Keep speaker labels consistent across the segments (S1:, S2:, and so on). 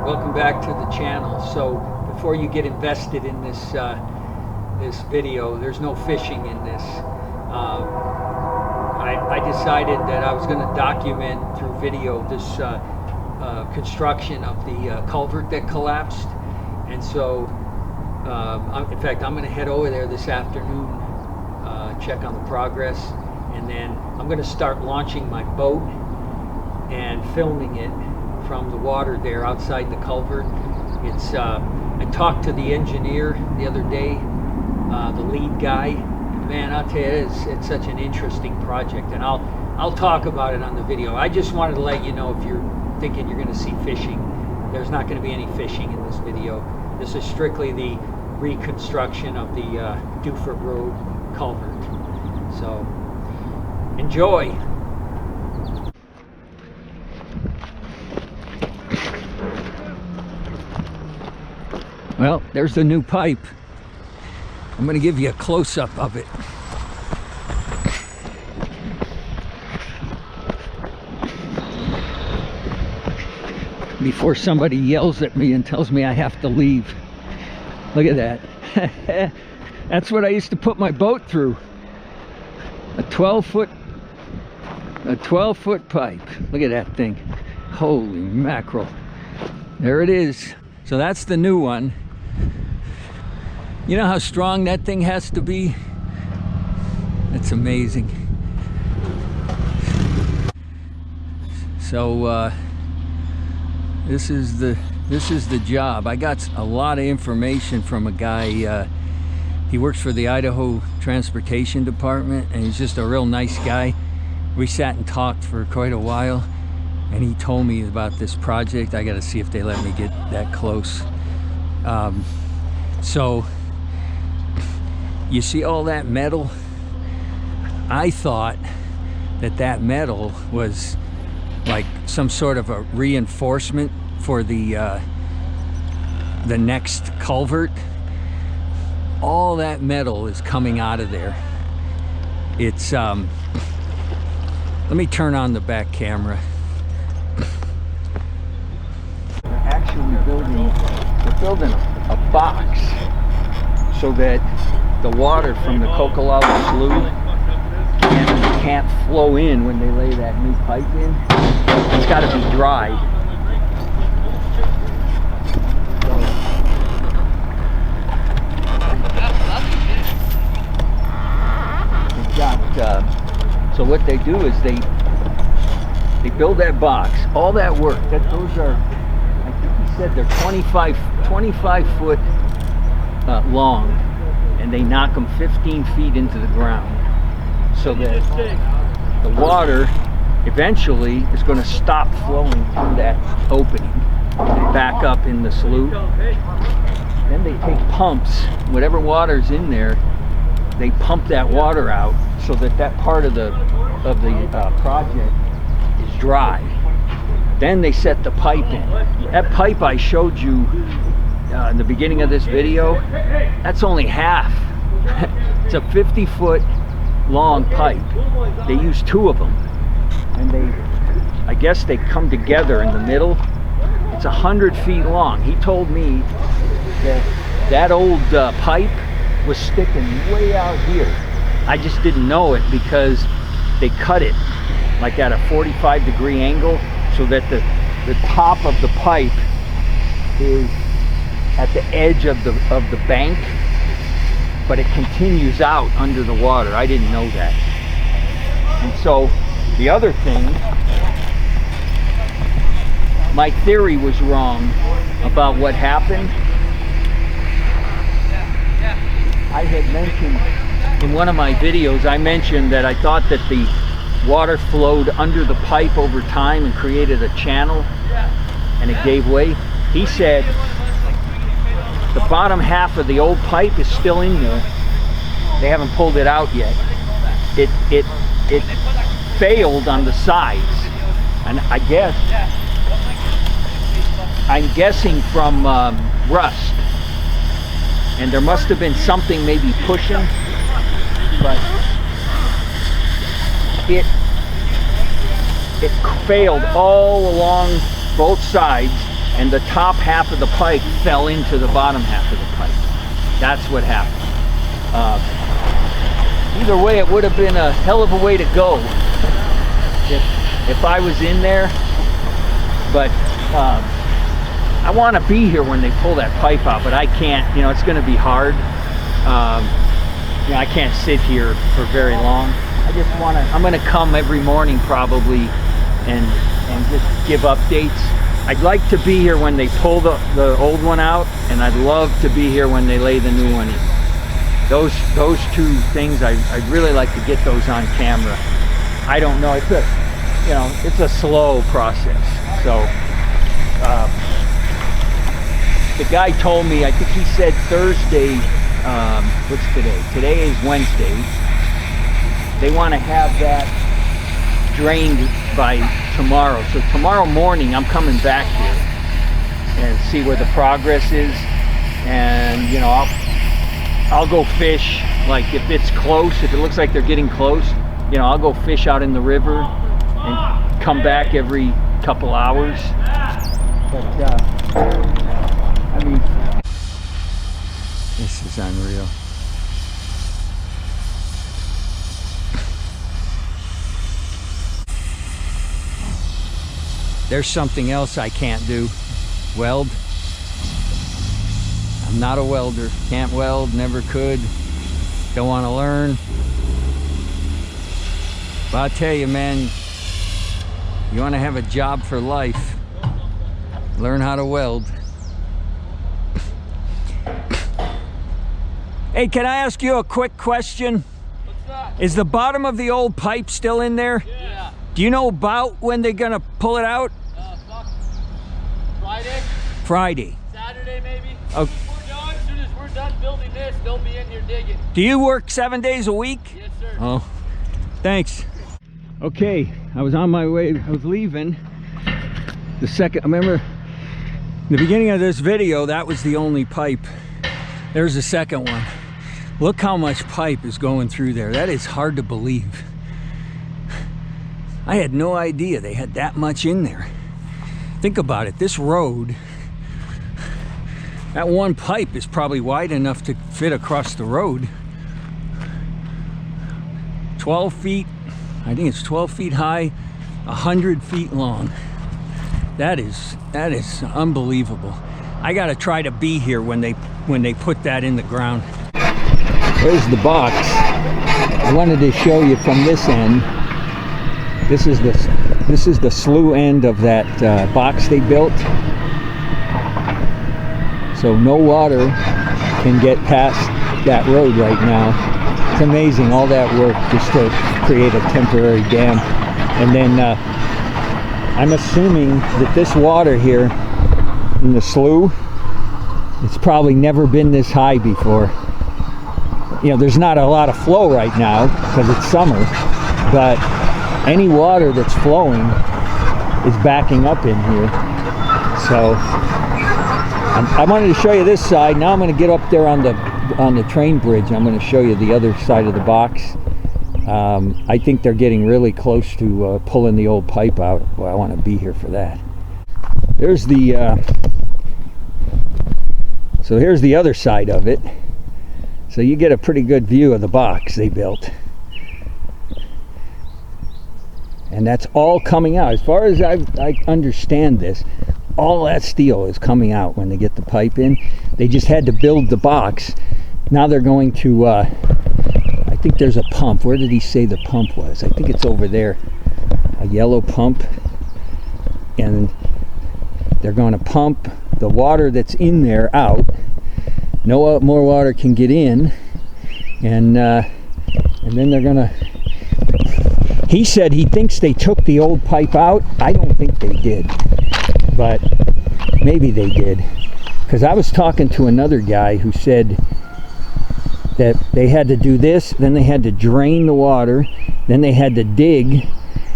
S1: welcome back to the channel. So before you get invested in this this video, there's no fishing in this. I decided that I was going to document through video this construction of the culvert that collapsed, and so in fact I'm going to head over there this afternoon, check on the progress, and then I'm going to start launching my boat and filming it from the water there outside the culvert. It's I talked to the engineer the other day, the lead guy. Man, I'll tell you, it's such an interesting project, and I'll talk about it on the video. I just wanted to let you know, if you're thinking you're going to see fishing, there's not going to be any fishing in this video. This is strictly the reconstruction of the Dewatering Road culvert. So enjoy. Well, there's the new pipe. I'm going to give you a close-up of it. Before somebody yells at me and tells me I have to leave. Look at that. That's what I used to put my boat through. A 12-foot pipe. Look at that thing. Holy mackerel. There it is. So that's the new one. You know how strong that thing has to be? It's amazing. So this is the job. I got a lot of information from a guy. He works for the Idaho Transportation Department, and he's just a real nice guy. We sat and talked for quite a while, and he told me about this project. I got to see if they let me get that close. So you see all that metal? I thought that metal was like some sort of a reinforcement for the next culvert. All that metal is coming out of there. It's let me turn on the back camera. They're actually building a box so that the water from the Cocolalla Slough can't flow in when they lay that new pipe in. It's got to be dry. So what they do is they build that box. All that work. Those are, I think he said they're 25 foot long, and they knock them 15 feet into the ground, so that the water eventually is going to stop flowing through that opening and back up in the slough. Then they take pumps, whatever water's in there, they pump that water out so that part of the project is dry. Then they set the pipe in. That pipe I showed you in the beginning of this video, that's only half. It's a 50-foot long pipe. They use two of them, and I guess they come together in the middle. It's 100 feet long. He told me that old pipe was sticking way out here. I just didn't know it because they cut it like at a 45-degree angle, so that the top of the pipe is at the edge of the bank, but it continues out under the water. I didn't know that. And so the other thing, my theory was wrong about what happened. I had mentioned in one of my videos, I mentioned that I thought that the water flowed under the pipe over time and created a channel, and it gave way. He said the bottom half of the old pipe is still in there. They haven't pulled it out yet. It failed on the sides, and I'm guessing from rust. And there must have been something maybe pushing, but it failed all along both sides, and the top half of the pipe fell into the bottom half of the pipe. That's what happened. Either way, it would have been a hell of a way to go if I was in there, but I want to be here when they pull that pipe out, but I can't. You know, it's going to be hard. You know, I can't sit here for very long. I just want to, I'm going to come every morning probably and just give updates. I'd like to be here when they pull the old one out, and I'd love to be here when they lay the new one in. Those two things, I'd really like to get those on camera. I don't know, it's a, you know, it's a slow process. So the guy told me, I think he said Thursday, what's today? Today is Wednesday. They want to have that drained by tomorrow. So tomorrow morning I'm coming back here and see where the progress is, and you know, I'll go fish. Like if it's close, if it looks like they're getting close, you know, I'll go fish out in the river and come back every couple hours. But I mean, this is unreal. There's something else I can't do. Weld. I'm not a welder. Can't weld, never could. Don't want to learn. But I'll tell you, man, you want to have a job for life, learn how to weld. Hey, can I ask you a quick question?
S2: What's that?
S1: Is the bottom of the old pipe still in there?
S2: Yeah.
S1: Do you know about when they're gonna pull it out?
S2: Friday?
S1: Friday.
S2: Saturday maybe?
S1: Okay.
S2: We're done. As soon as we're done building this, they'll be in here digging.
S1: Do you work 7 days a week?
S2: Yes, sir.
S1: Oh, thanks. Okay, I was on my way, I was leaving. The second, remember, the beginning of this video, that was the only pipe. There's the second one. Look how much pipe is going through there. That is hard to believe. I had no idea they had that much in there. Think about it, this road, that one pipe is probably wide enough to fit across the road. 12 feet, I think it's 12 feet high, 100 feet long. That is unbelievable. I gotta try to be here when they put that in the ground. There's the box. I wanted to show you from this end. This is the slough end of that box they built. So no water can get past that road right now. It's amazing, all that work just to create a temporary dam. And then I'm assuming that this water here in the slough, it's probably never been this high before. You know, there's not a lot of flow right now because it's summer, but any water that's flowing is backing up in here. So I wanted to show you this side. Now I'm going to get up there on the train bridge. I'm going to show you the other side of the box. I think they're getting really close to pulling the old pipe out. Well, I want to be here for that. There's the so here's the other side of it. So you get a pretty good view of the box they built. And that's all coming out. As far as I understand this, all that steel is coming out when they get the pipe in. They just had to build the box. Now they're going to, I think there's a pump. Where did he say the pump was? I think it's over there. A yellow pump. And they're going to pump the water that's in there out. No more water can get in. And then they're going to... He said he thinks they took the old pipe out. I don't think they did, but maybe they did. Because I was talking to another guy who said that they had to do this, then they had to drain the water, then they had to dig,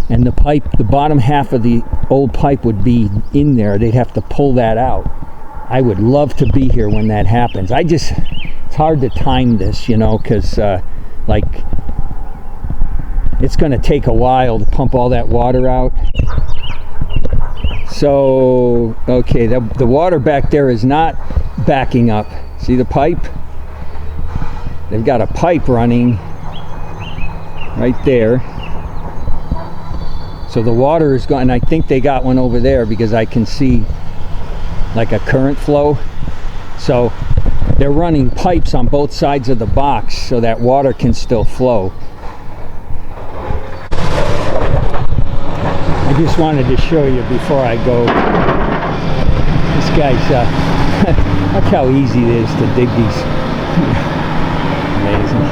S1: and the pipe, the bottom half of the old pipe would be in there. They'd have to pull that out. I would love to be here when that happens. It's hard to time this, you know, because like, it's going to take a while to pump all that water out. So, okay, the water back there is not backing up. See the pipe? They've got a pipe running right there. So the water is going, and I think they got one over there because I can see like a current flow. So they're running pipes on both sides of the box so that water can still flow. I just wanted to show you before I go. This guy's, look how easy it is to dig these. Amazing.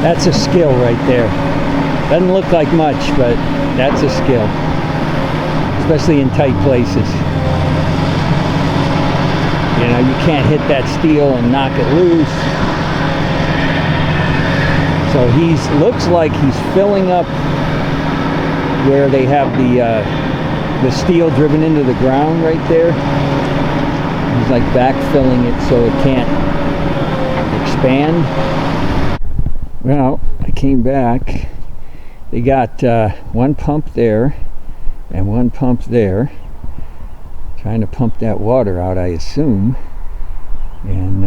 S1: That's a skill right there. Doesn't look like much, but that's a skill. Especially in tight places. You know, you can't hit that steel and knock it loose. So looks like he's filling up where they have the steel driven into the ground right there. He's like backfilling it so it can't expand. Well, I came back. They got one pump there and one pump there. Trying to pump that water out, I assume. And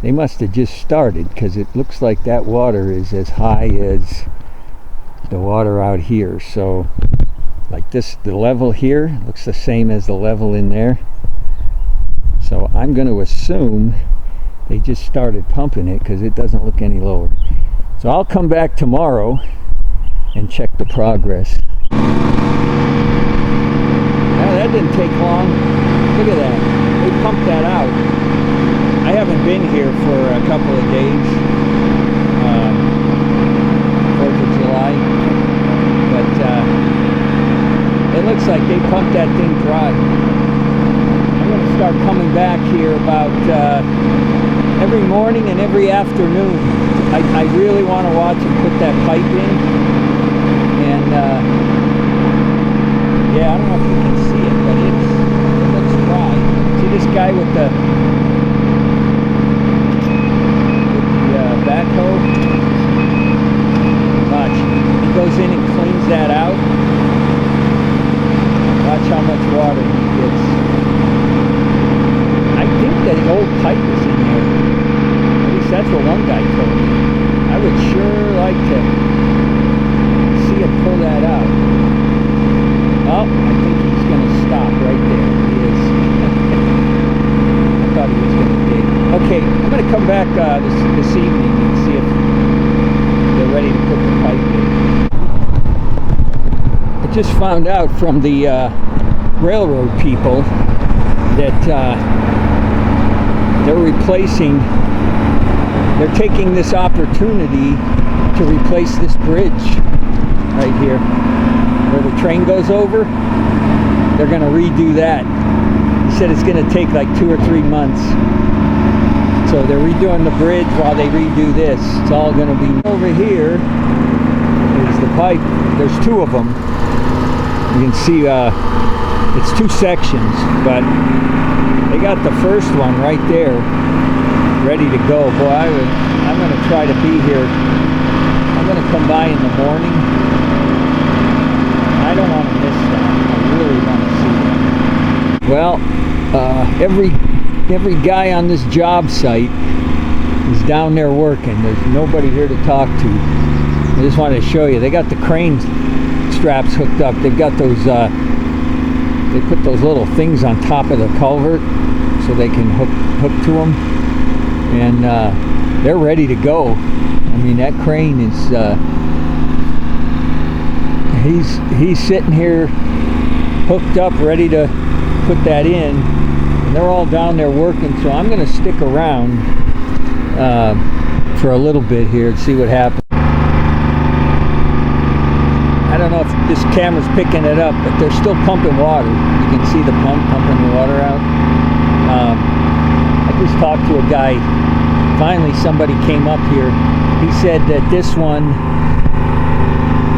S1: they must have just started because it looks like that water is as high as the water out here. So like this, the level here looks the same as the level in there. So I'm going to assume they just started pumping it because it doesn't look any lower. So I'll come back tomorrow and check the progress. Now that didn't take long. Look at that. They pumped that out. I haven't been here for a couple of days. 4th of July. But it looks like they pumped that thing dry. I'm going to start coming back here about every morning and every afternoon. I really want to watch them put that pipe in. And yeah, I don't know if you can see it, but it looks dry. See this guy with the backhoe? Watch. He goes in and cleans that out. Watch how much water he gets. I think that old pipe is in there. At least that's what one guy told me. I would sure like to see it pull that out. Oh, I think he's going to stop right there. He is. I thought he was going to dig. Okay, I'm going to come back this evening and see if they're ready to put the pipe in. I just found out from the railroad people that they're taking this opportunity to replace this bridge right here where the train goes over. They're going to redo that. He said it's going to take like 2 or 3 months. So they're redoing the bridge while they redo this. It's all going to be over here. Is the pipe. There's 2 of them. You can see it's 2 sections, but they got the first one right there ready to go. Boy, I'm going to try to be here. I'm going to come by in the morning. I don't want to miss that. I really want to see that. Well, every guy on this job site is down there working. There's nobody here to talk to. I just wanted to show you. They got the crane straps hooked up. They've got those, they put those little things on top of the culvert so they can hook to them. And they're ready to go. I mean, that crane is, he's sitting here hooked up, ready to put that in. And they're all down there working, so I'm going to stick around for a little bit here and see what happens. I don't know if this camera's picking it up, but they're still pumping water. You can see the pump pumping the water out. I just talked to a guy. Finally, somebody came up here. He said that this one,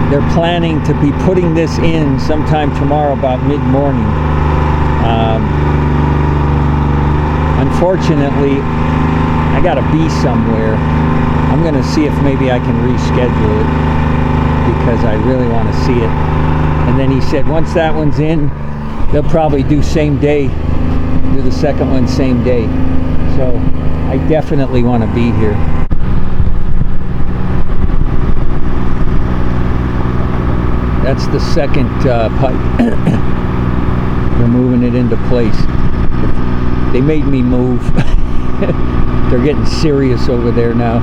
S1: they're planning to be putting this in sometime tomorrow about mid-morning. Unfortunately, I gotta be somewhere. I'm gonna see if maybe I can reschedule it. because I really want to see it. And then he said once that one's in, they'll probably do same day, do the second one same day. So I definitely want to be here. That's the second pipe. They're moving it into place. They made me move. They're getting serious over there now.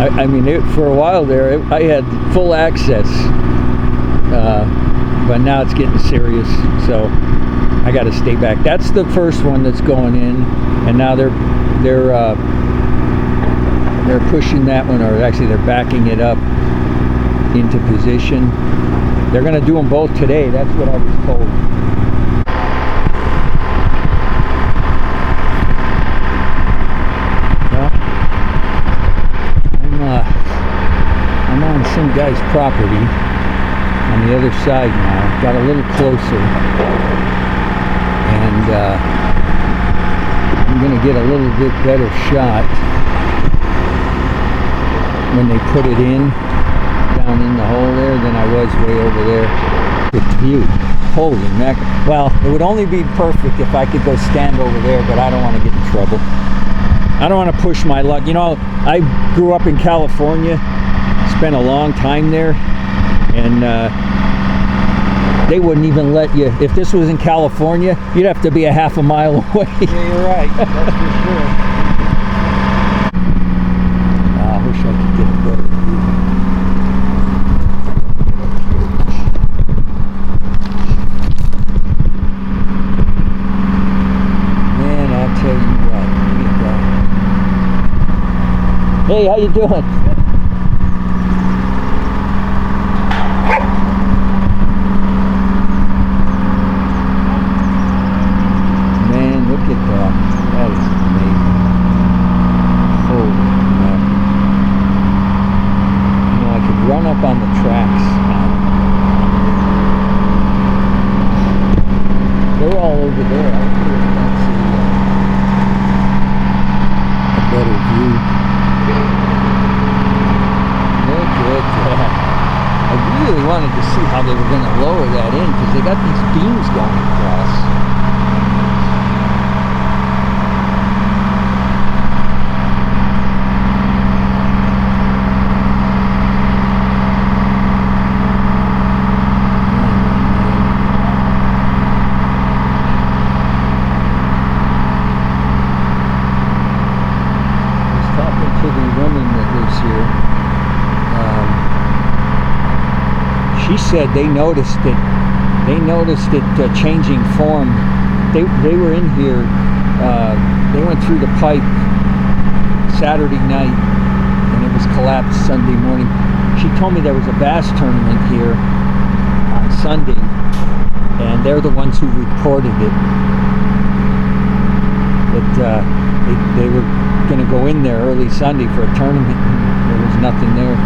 S1: I mean, for a while there, I had full access, but now it's getting serious. So I got to stay back. That's the first one that's going in, and now they're pushing that one, or actually they're backing it up into position. They're going to do them both today. That's what I was told. I'm on some guy's property on the other side now. Got a little closer, and I'm going to get a little bit better shot when they put it in down in the hole there than I was way over there. Good view. Holy mackerel. Well, it would only be perfect if I could go stand over there, but I don't want to get in trouble. I don't want to push my luck. You know, I grew up in California, spent a long time there, and they wouldn't even let you, if this was in California, you'd have to be a half a mile away.
S3: Yeah, you're right. That's for sure.
S1: I wish I could get a better view. Man, I'll tell you what. Hey, how you doing? Man, look at that. That is amazing. Holy crap. You know, I could run up on the tracks now. They're all over there. I don't know if that's a better view. Look at that. I really wanted to see how they were going to lower that in, because they got these beams going across. I was talking to the woman that lives here. She said they noticed it. They noticed it changing form. They were in here. They went through the pipe Saturday night, and it was collapsed Sunday morning. She told me there was a bass tournament here on Sunday, and they're the ones who reported it. That they were going to go in there early Sunday for a tournament, and there was nothing there.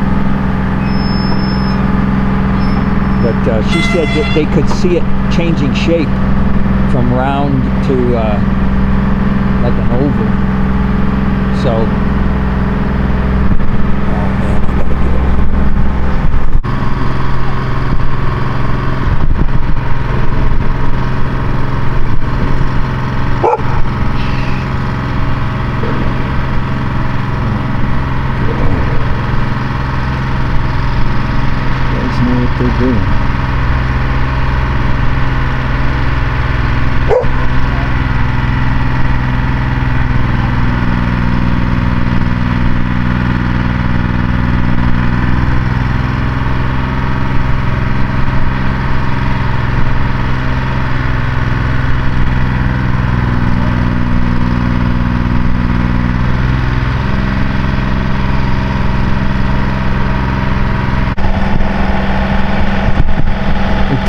S1: But she said that they could see it changing shape from round to like an oval. So, oh man, I gotta get You guys know what they're doing.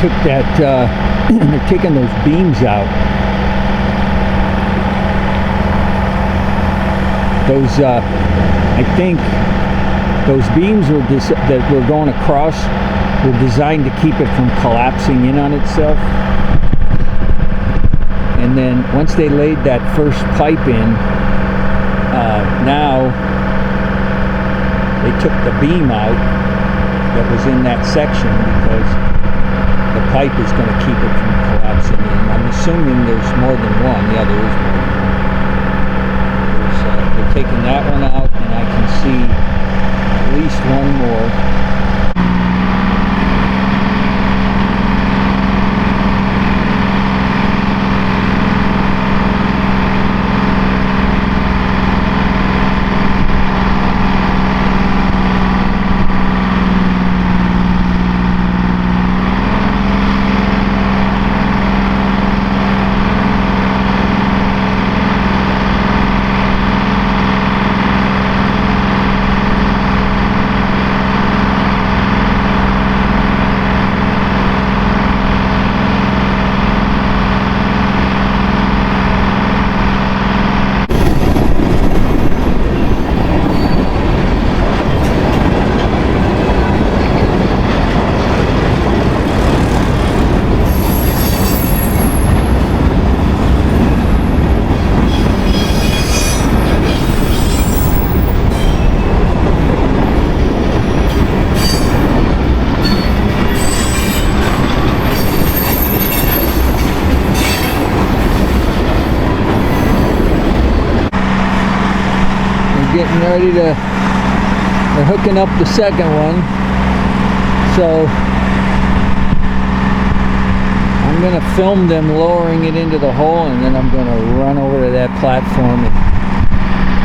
S1: Took that, they're taking those beams out. Those, I think, those beams were that were going across were designed to keep it from collapsing in on itself. And then once they laid that first pipe in, now they took the beam out that was in that section because the pipe is going to keep it from collapsing in. I'm assuming there's more than one. Yeah, there is more than one. They're taking that one out, and I can see at least one more. Getting ready to, they're hooking up the second one, so I'm going to film them lowering it into the hole, and then I'm going to run over to that platform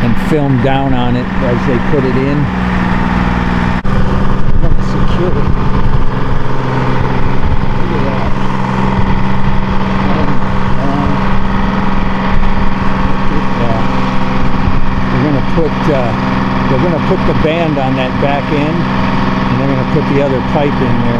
S1: and film down on it as they put it in. I'm going to secure it. Look at that. They're going to put the band on that back end, and they're going to put the other pipe in there.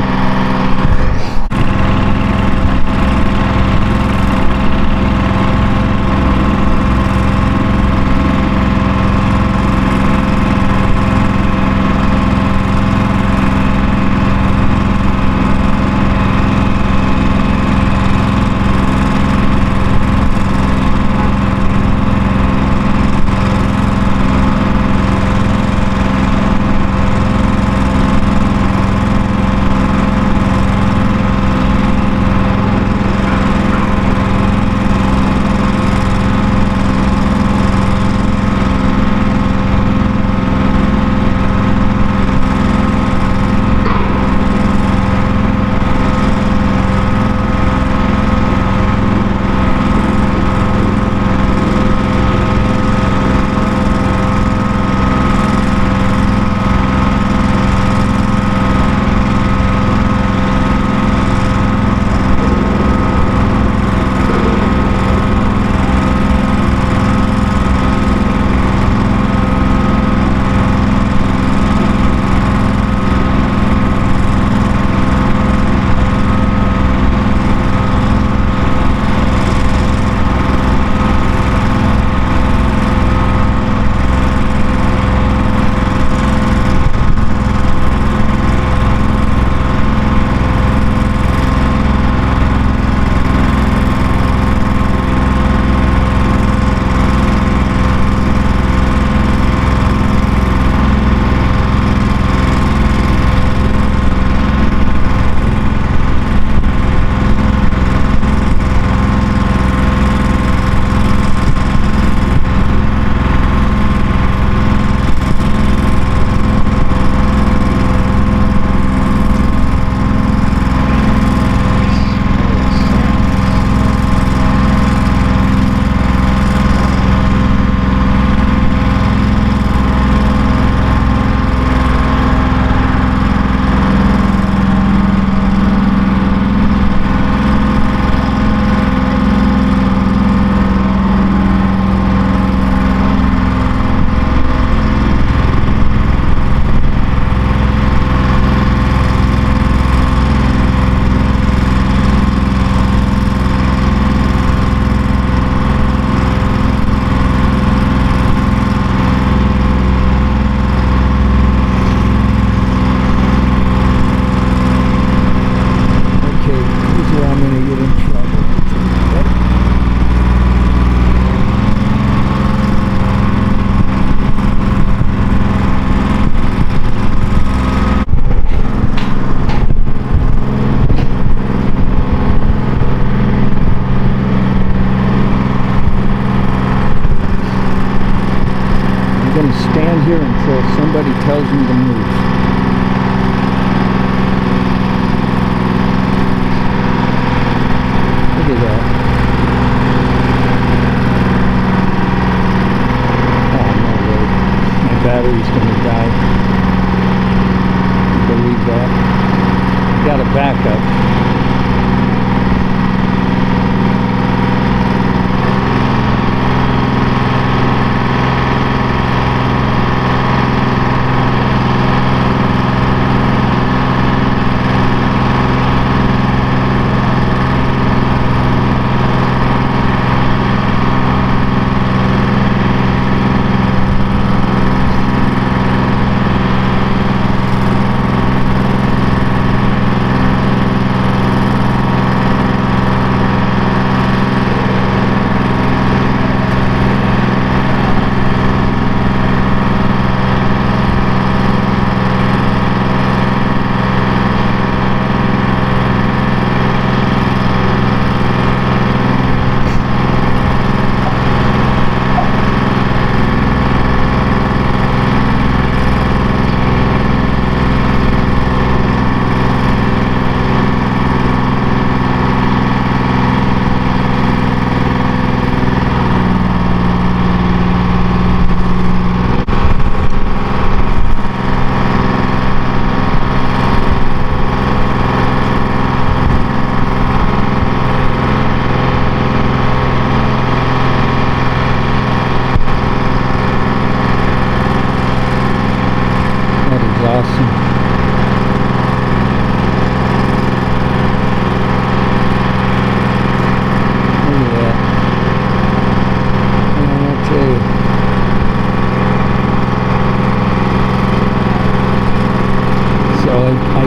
S1: Yeah. Got a backup.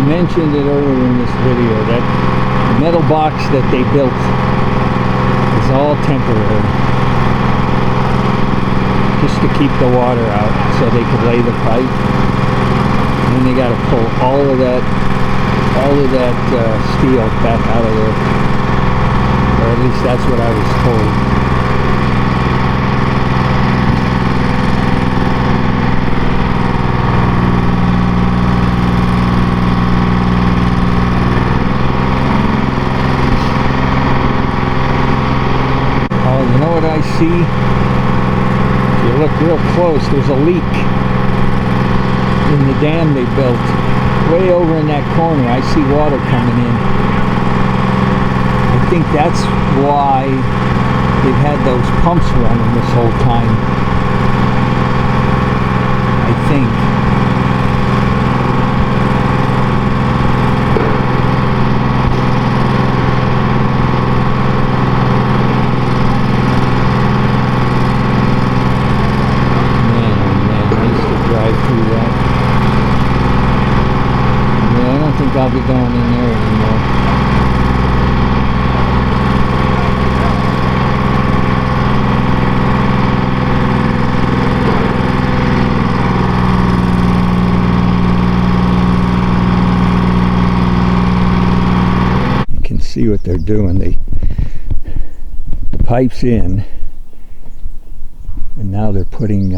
S1: Mentioned it earlier in this video that the metal box that they built is all temporary, just to keep the water out so they could lay the pipe. And then they got to pull all of that steel back out of there, or at least that's what I was told. I see, if you look real close, there's a leak in the dam they built way over in that corner. I see water coming in. I think that's why they've had those pumps running this whole time. I think. I'll be going in there anymore. You can see what they're doing. The pipe's in, and now they're putting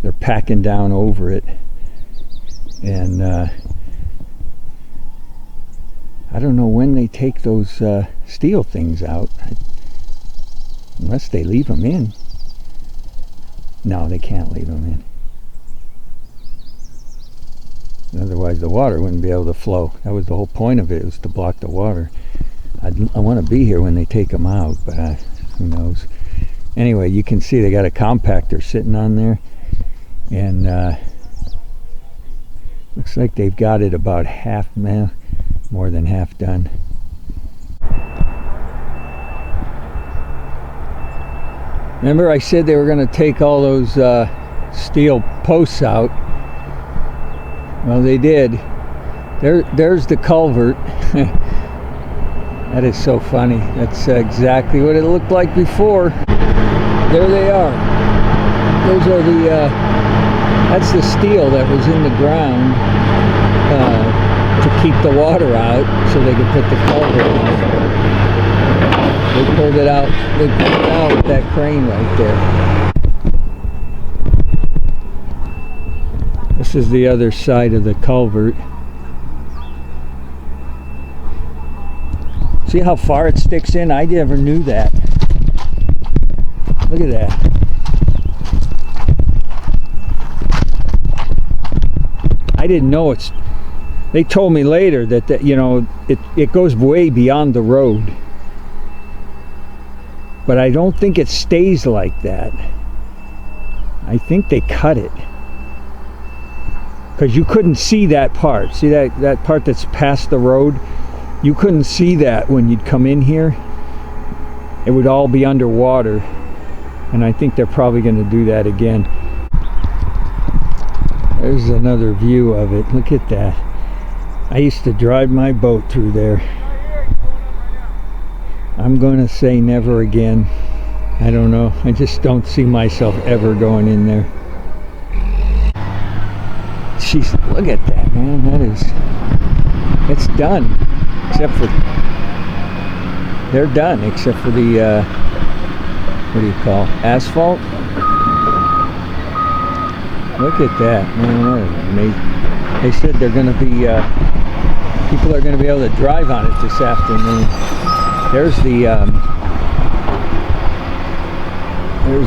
S1: they're packing down over it, and I don't know when they take those steel things out, unless they leave them in. No, they can't leave them in. Otherwise the water wouldn't be able to flow. That was the whole point of it, was to block the water. I want to be here when they take them out, but who knows. Anyway, you can see they got a compactor sitting on there, and looks like they've got it about half, more than half done. Remember I said they were going to take all those steel posts out? Well, they did. There's the culvert. That is so funny. That's exactly what it looked like before. There they are. Those are the that's the steel that was in the ground to keep the water out, so they could put the culvert on. They pulled it out. They pulled it out with that crane right there. This is the other side of the culvert. See how far it sticks in? I never knew that. Look at that. I didn't know they told me later that you know, it goes way beyond the road. But I don't think it stays like that. I think they cut it. Because you couldn't see that part. See that part that's past the road? You couldn't see that when you'd come in here. It would all be underwater. And I think they're probably going to do that again. There's another view of it. Look at that. I used to drive my boat through there. I'm going to say never again. I don't know. I just don't see myself ever going in there. Jeez, look at that, man. It's done. Except for, they're done, except for the, what do you call, asphalt? Look at that, man. They said they're going to be, people are going to be able to drive on it this afternoon. There's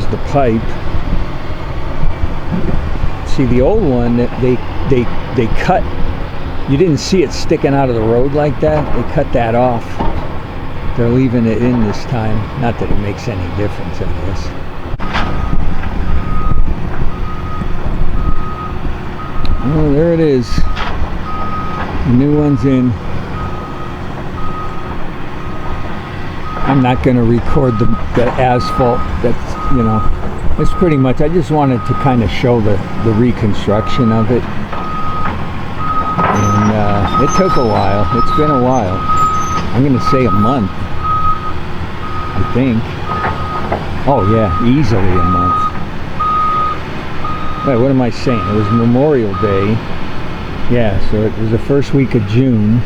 S1: the pipe. See, the old one that they cut, you didn't see it sticking out of the road like that. They cut that off. They're leaving it in this time. Not that it makes any difference, I guess. Oh, there it is. The new one's in. I'm not going to record the asphalt. That's, you know, it's pretty much, I just wanted to kind of show the reconstruction of it. And it took a while. It's been a while. I'm going to say a month, I think. Oh yeah, easily a month. Wait, what am I saying? It was Memorial Day. Yeah, so it was the first week of June.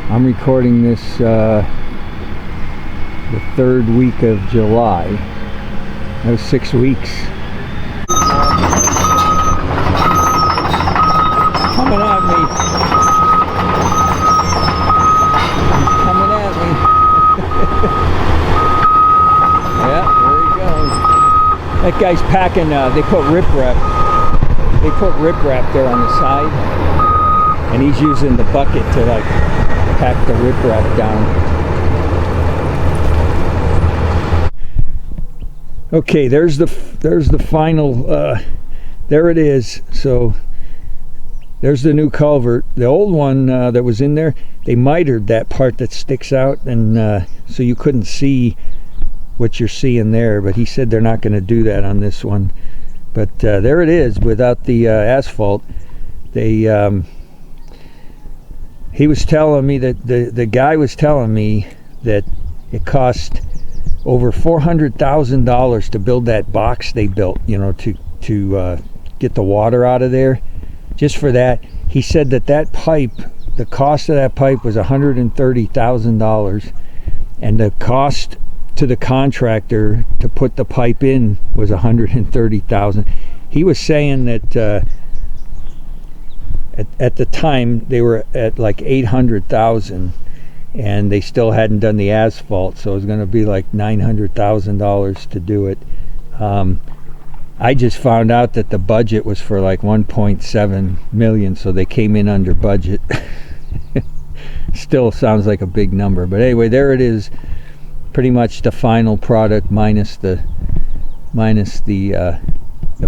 S1: I'm recording this the third week of July. That was 6 weeks. Coming at me. Coming at me. Yeah, there he goes. That guy's packing, they put riprap. They put riprap there on the side. And he's using the bucket to like pack the riprap down. Okay, there's the final, there it is. So there's the new culvert. The old one that was in there, they mitered that part that sticks out, and so you couldn't see what you're seeing there, but he said they're not going to do that on this one. But there it is without the asphalt. They he was telling me that the guy was telling me that it cost over $400,000 to build that box they built, you know, to get the water out of there. Just for that, he said that pipe, the cost of that pipe was $130,000, and the cost to the contractor to put the pipe in was $130,000. He was saying that at the time they were at like $800,000. And they still hadn't done the asphalt, so it was going to be like $900,000 to do it. I just found out that the budget was for like 1.7 million, so they came in under budget. Still sounds like a big number, but anyway, there it is. Pretty much the final product minus the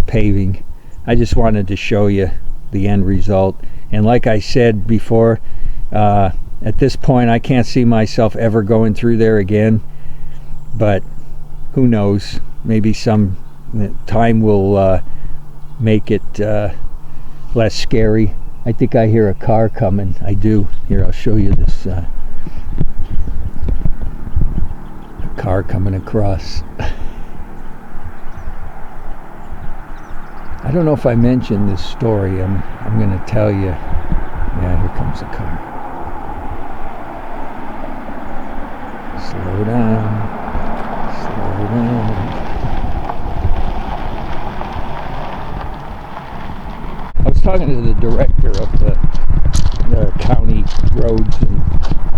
S1: paving. I just wanted to show you the end result, and like I said before, at this point I can't see myself ever going through there again, but who knows, maybe some time will make it less scary. I think I hear a car coming. I do. Here, I'll show you this a car coming across. I don't know if I mentioned this story. I'm going to tell you. Yeah, here comes a car. Slow down. Slow down. I was talking to the director of the county roads, and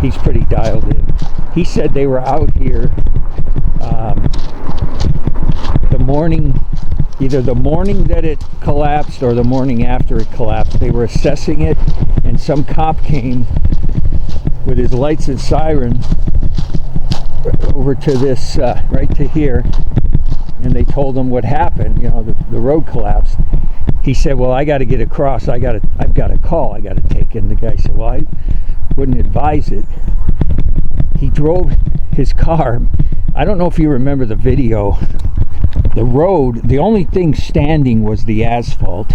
S1: he's pretty dialed in. He said they were out here the morning either the morning that it collapsed or the morning after it collapsed. They were assessing it, and some cop came with his lights and siren over to this, right to here, and they told him what happened. You know, the road collapsed. He said, well, I got to get across. I've got a call I got to take. And the guy said, well, I wouldn't advise it. He drove his car. I don't know if you remember the video. The road, the only thing standing was the asphalt.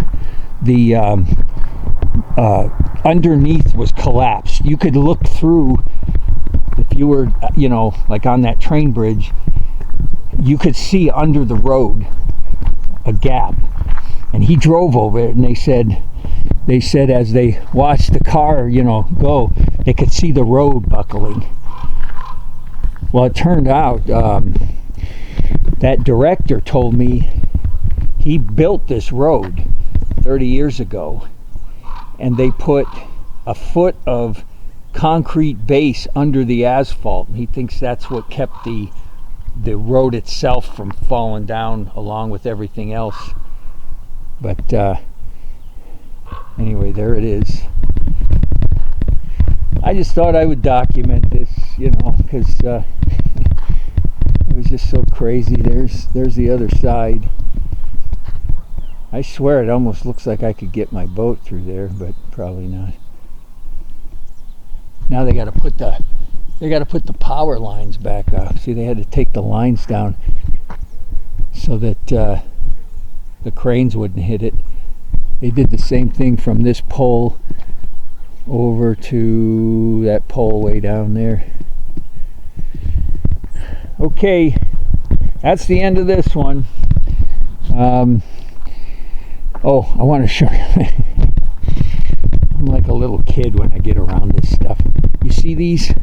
S1: The underneath was collapsed. You could look through, if you were, you know, like on that train bridge, you could see under the road a gap. And he drove over it, and they said as they watched the car, you know, go, they could see the road buckling. Well, it turned out that director told me he built this road 30 years ago, and they put a foot of concrete base under the asphalt. He thinks that's what kept the road itself from falling down along with everything else. But anyway, there it is. I just thought I would document this, you know, because it was just so crazy. There's the other side. I swear it almost looks like I could get my boat through there, but probably not. Now they got to put the power lines back up. See, they had to take the lines down so that the cranes wouldn't hit it. They did the same thing from this pole over to that pole way down there. Okay, that's the end of this one. Oh, I want to show you. I'm like a little kid when I get around this stuff. You see these?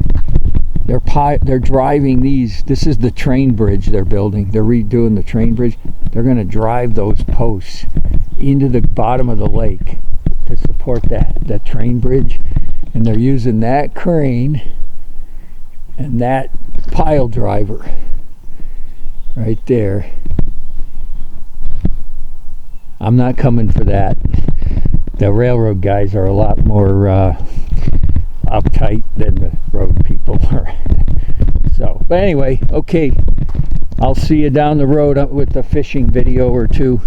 S1: They're driving these. This is the train bridge they're building. They're redoing the train bridge. They're going to drive those posts into the bottom of the lake to support that train bridge. And they're using that crane and that pile driver right there. I'm not coming for that. The railroad guys are a lot more uptight than the road people are. So, but anyway, okay, I'll see you down the road with a fishing video or two.